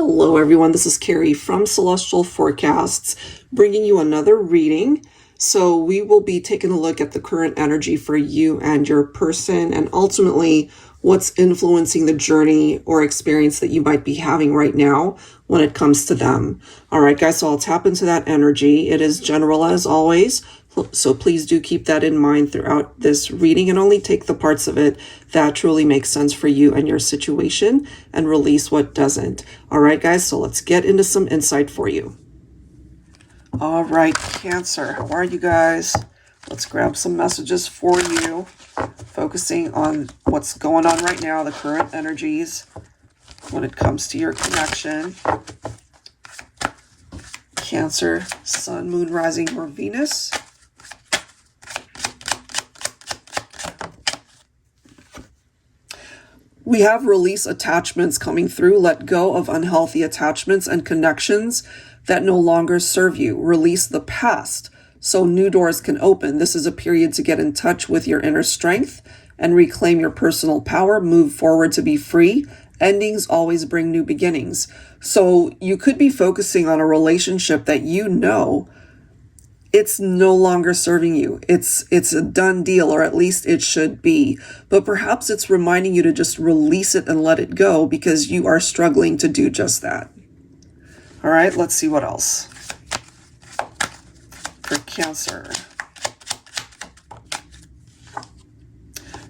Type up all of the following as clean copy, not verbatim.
Hello everyone, this is Carrie from Celestial Forecasts, bringing you another reading. So we will be taking a look at the current energy for you and your person, and ultimately what's influencing the journey or experience that you might be having right now when it comes to them. All right, guys, so I'll tap into that energy. It is general as always, so please do keep that in mind throughout this reading and only take the parts of it that truly make sense for you and your situation and release what doesn't. All right, guys, so let's get into some insight for you. All right, Cancer, how are you guys? Let's grab some messages for you, focusing on what's going on right now, the current energies when it comes to your connection. Cancer, Sun, Moon, Rising, or Venus. We have release attachments coming through. Let go of unhealthy attachments and connections that no longer serve you. Release the past so new doors can open. This is a period to get in touch with your inner strength and reclaim your personal power. Move forward to be free. Endings always bring new beginnings. So you could be focusing on a relationship that you know it's no longer serving you. It's a done deal, or at least it should be. But perhaps it's reminding you to just release it and let it go because you are struggling to do just that. All right, let's see what else for Cancer.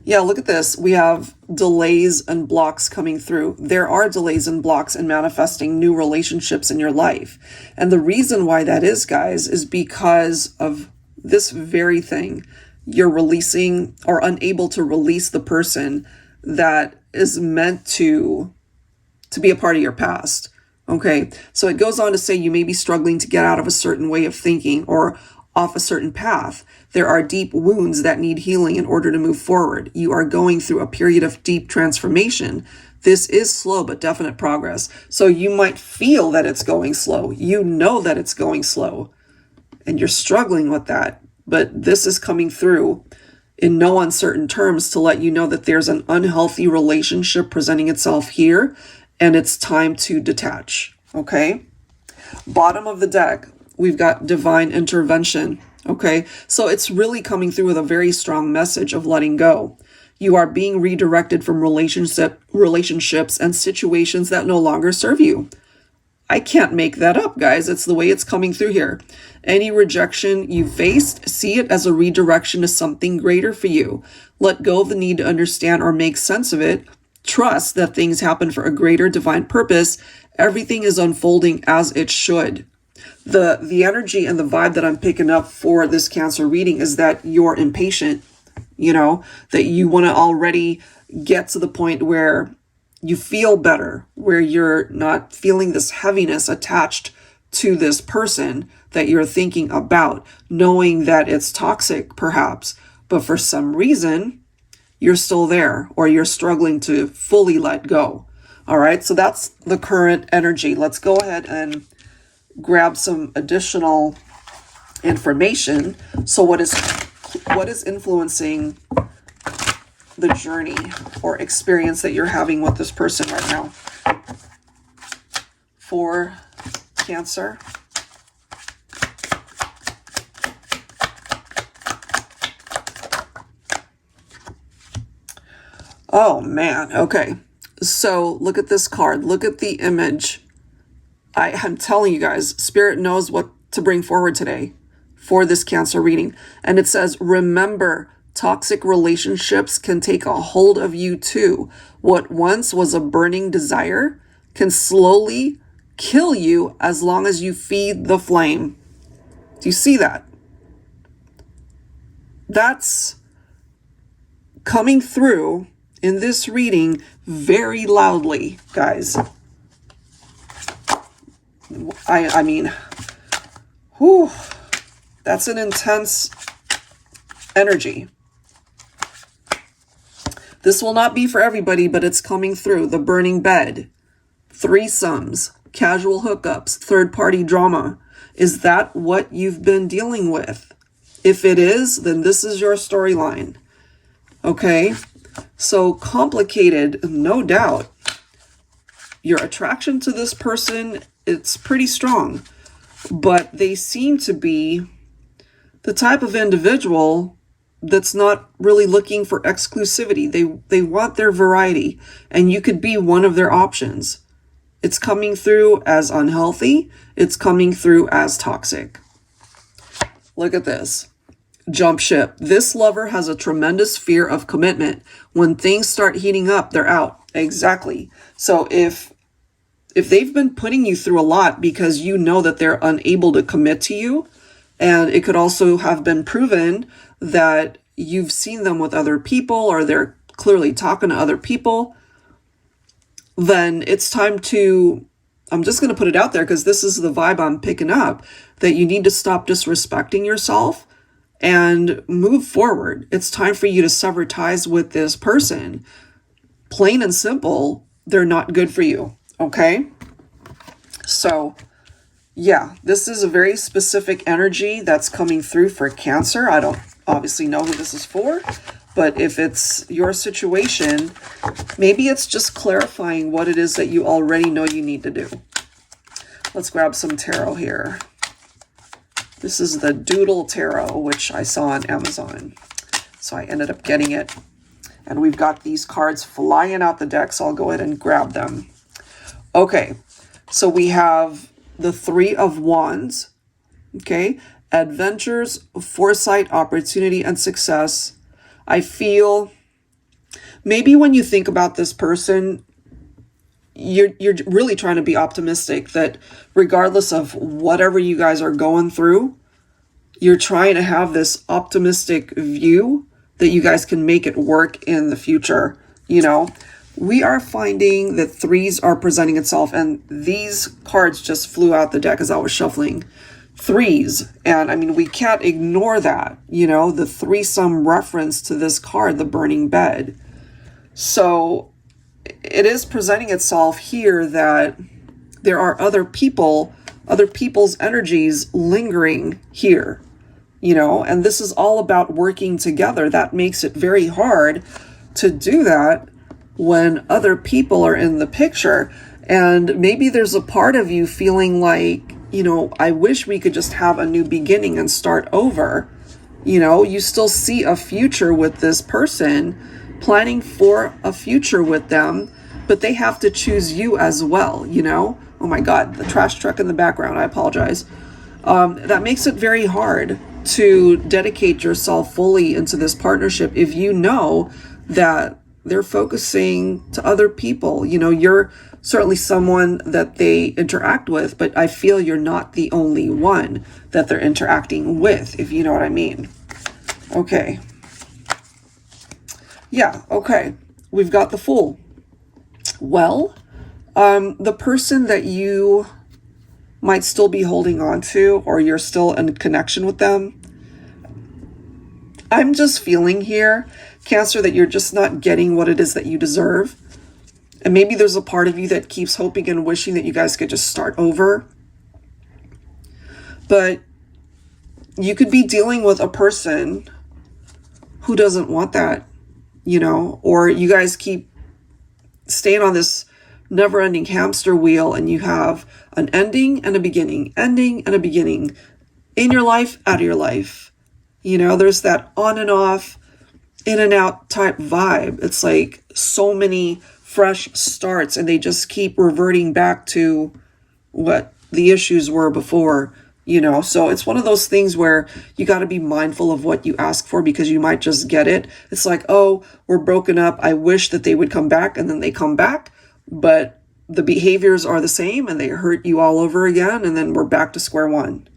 Yeah, look at this. We have delays and blocks coming through. There are delays and blocks in manifesting new relationships in your life. And the reason why that is, guys, is because of this very thing. You're releasing or unable to release the person that is meant to be a part of your past. Okay, so it goes on to say you may be struggling to get out of a certain way of thinking or off a certain path. There are deep wounds that need healing in order to move forward. You are going through a period of deep transformation. This is slow but definite progress. So you might feel that it's going slow. You know that it's going slow and you're struggling with that. But this is coming through in no uncertain terms to let you know that there's an unhealthy relationship presenting itself here and it's time to detach. Okay? Bottom of the deck, we've got divine intervention. Okay, so it's really coming through with a very strong message of letting go. You are being redirected from relationships and situations that no longer serve you. I can't make that up, guys. It's the way it's coming through here. Any rejection you faced, see it as a redirection to something greater for you. Let go of the need to understand or make sense of it. Trust that things happen for a greater divine purpose. Everything is unfolding as it should. The energy and the vibe that I'm picking up for this Cancer reading is that you're impatient, you know, that you want to already get to the point where you feel better, where you're not feeling this heaviness attached to this person that you're thinking about, knowing that it's toxic perhaps, but for some reason you're still there or you're struggling to fully let go. All right, so that's the current energy. Let's go ahead and grab some additional information. So what is influencing the journey or experience that you're having with this person right now? For Cancer. Oh man, okay. So look at this card. Look at the image. I'm telling you guys, Spirit knows what to bring forward today for this Cancer reading. And it says, remember, toxic relationships can take a hold of you too. What once was a burning desire can slowly kill you as long as you feed the flame. Do you see that? That's coming through in this reading very loudly, guys. I mean, whew, that's an intense energy. This will not be for everybody, but it's coming through. The burning bed, threesomes, casual hookups, third-party drama. Is that what you've been dealing with? If it is, then this is your storyline. Okay? So complicated, no doubt. Your attraction to this person, it's pretty strong, but they seem to be the type of individual that's not really looking for exclusivity. They want their variety, and you could be one of their options. It's coming through as unhealthy. It's coming through as toxic. Look at this. Jump ship. This lover has a tremendous fear of commitment. When things start heating up, they're out. Exactly. So if they've been putting you through a lot because you know that they're unable to commit to you, and it could also have been proven that you've seen them with other people, or they're clearly talking to other people, then it's time to, I'm just going to put it out there because this is the vibe I'm picking up, that you need to stop disrespecting yourself and move forward. It's time for you to sever ties with this person. Plain and simple, they're not good for you, okay? So, yeah, this is a very specific energy that's coming through for Cancer. I don't obviously know who this is for, but if it's your situation, maybe it's just clarifying what it is that you already know you need to do. Let's grab some tarot here. This is the Doodle Tarot, which I saw on Amazon. So I ended up getting it. And we've got these cards flying out the deck, so I'll go ahead and grab them. Okay, so we have the Three of Wands. Okay, adventures, foresight, opportunity, and success. I feel maybe when you think about this person, you're really trying to be optimistic that regardless of whatever you guys are going through, you're trying to have this optimistic view that you guys can make it work in the future. You know, we are finding that threes are presenting itself, and these cards just flew out the deck as I was shuffling. Threes, and I mean, we can't ignore that, you know, the threesome reference to this card, the burning bed. So it is presenting itself here that there are other people's energies lingering here, you know, and this is all about working together. That makes it very hard to do that when other people are in the picture. And maybe there's a part of you feeling like, you know, I wish we could just have a new beginning and start over. You know, you still see a future with this person, planning for a future with them, but they have to choose you as well, you know? Oh my God, the trash truck in the background, I apologize. That makes it very hard to dedicate yourself fully into this partnership if you know that they're focusing to other people. You know, you're certainly someone that they interact with, but I feel you're not the only one that they're interacting with, if you know what I mean. Okay. Yeah, okay. We've got the Fool. Well, the person that you might still be holding on to, or you're still in connection with them, I'm just feeling here, Cancer, that you're just not getting what it is that you deserve. And maybe there's a part of you that keeps hoping and wishing that you guys could just start over. But you could be dealing with a person who doesn't want that, you know, or you guys keep staying on this never-ending hamster wheel, and you have an ending and a beginning, ending and a beginning, in your life, out of your life. You know, there's that on and off, in and out type vibe. It's like so many fresh starts, and they just keep reverting back to what the issues were before, you know. So it's one of those things where you got to be mindful of what you ask for, because you might just get it. It's like, oh, we're broken up, I wish that they would come back, and then they come back, but the behaviors are the same and they hurt you all over again, and then we're back to square one.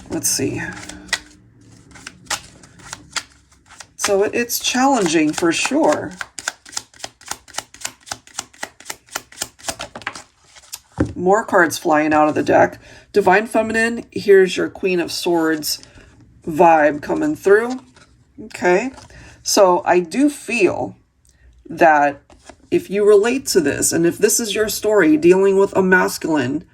Let's see. So it's challenging for sure. More cards flying out of the deck. Divine Feminine, here's your Queen of Swords vibe coming through. Okay. So I do feel that if you relate to this, and if this is your story dealing with a masculine,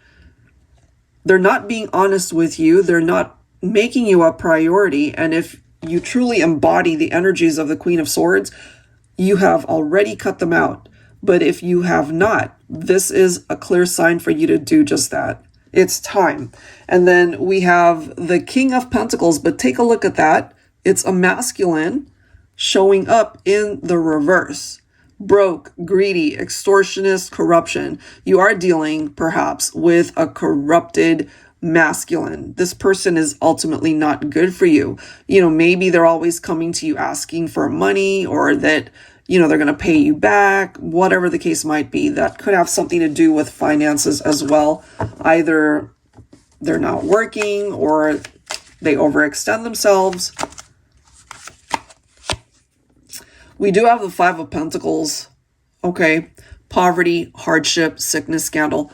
they're not being honest with you. They're not making you a priority. And if you truly embody the energies of the Queen of Swords, you have already cut them out. But if you have not, this is a clear sign for you to do just that. It's time. And then we have the King of Pentacles, but take a look at that. It's a masculine showing up in the reverse. Broke, greedy, extortionist, corruption. You are dealing perhaps with a corrupted masculine. This person is ultimately not good for you. You know, maybe they're always coming to you asking for money, or that, you know, they're going to pay you back, whatever the case might be. That could have something to do with finances as well. Either they're not working or they overextend themselves. We do have the Five of Pentacles. Okay. Poverty, hardship, sickness, scandal.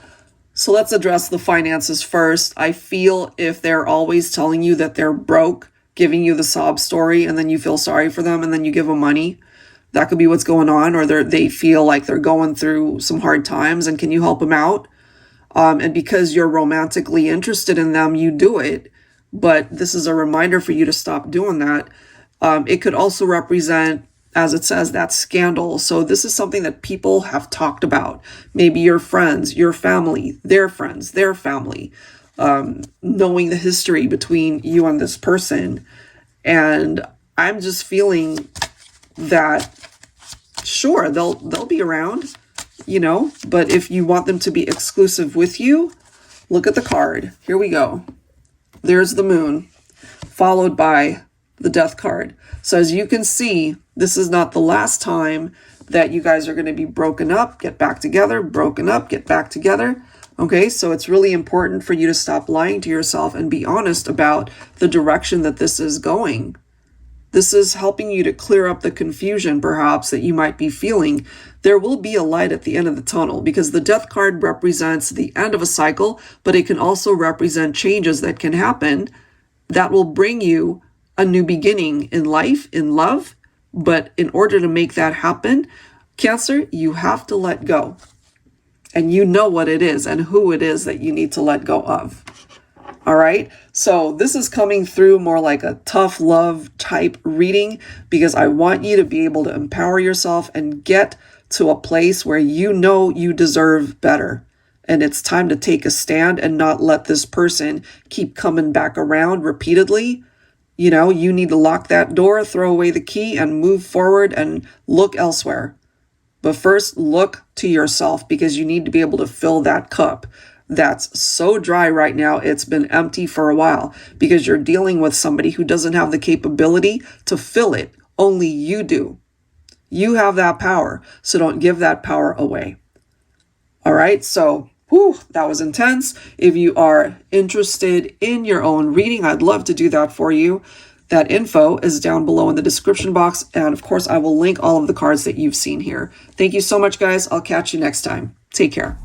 So let's address the finances first. I feel if they're always telling you that they're broke, giving you the sob story, and then you feel sorry for them and then you give them money, that could be what's going on. Or they feel like they're going through some hard times and can you help them out? And because you're romantically interested in them, you do it. But this is a reminder for you to stop doing that. It could also represent, as it says, that scandal. So this is something that people have talked about. Maybe your friends, your family, their friends, their family, knowing the history between you and this person. And I'm just feeling that, sure, they'll be around, you know, but if you want them to be exclusive with you, look at the card. Here we go. There's the Moon, followed by the Death card. So as you can see, this is not the last time that you guys are going to be broken up, get back together, broken up, get back together. Okay, so it's really important for you to stop lying to yourself and be honest about the direction that this is going. This is helping you to clear up the confusion, perhaps, that you might be feeling. There will be a light at the end of the tunnel, because the Death card represents the end of a cycle, but it can also represent changes that can happen that will bring you a new beginning in life, in love. But in order to make that happen, Cancer, you have to let go. And you know what it is and who it is that you need to let go of. All right. So this is coming through more like a tough love type reading, because I want you to be able to empower yourself and get to a place where you know you deserve better. And it's time to take a stand and not let this person keep coming back around repeatedly. You know, you need to lock that door, throw away the key, and move forward and look elsewhere. But first, look to yourself, because you need to be able to fill that cup that's so dry right now. It's been empty for a while because you're dealing with somebody who doesn't have the capability to fill it. Only you do. You have that power, so don't give that power away. All right, so that was intense. If you are interested in your own reading, I'd love to do that for you. That info is down below in the description box. And of course, I will link all of the cards that you've seen here. Thank you so much, guys. I'll catch you next time. Take care.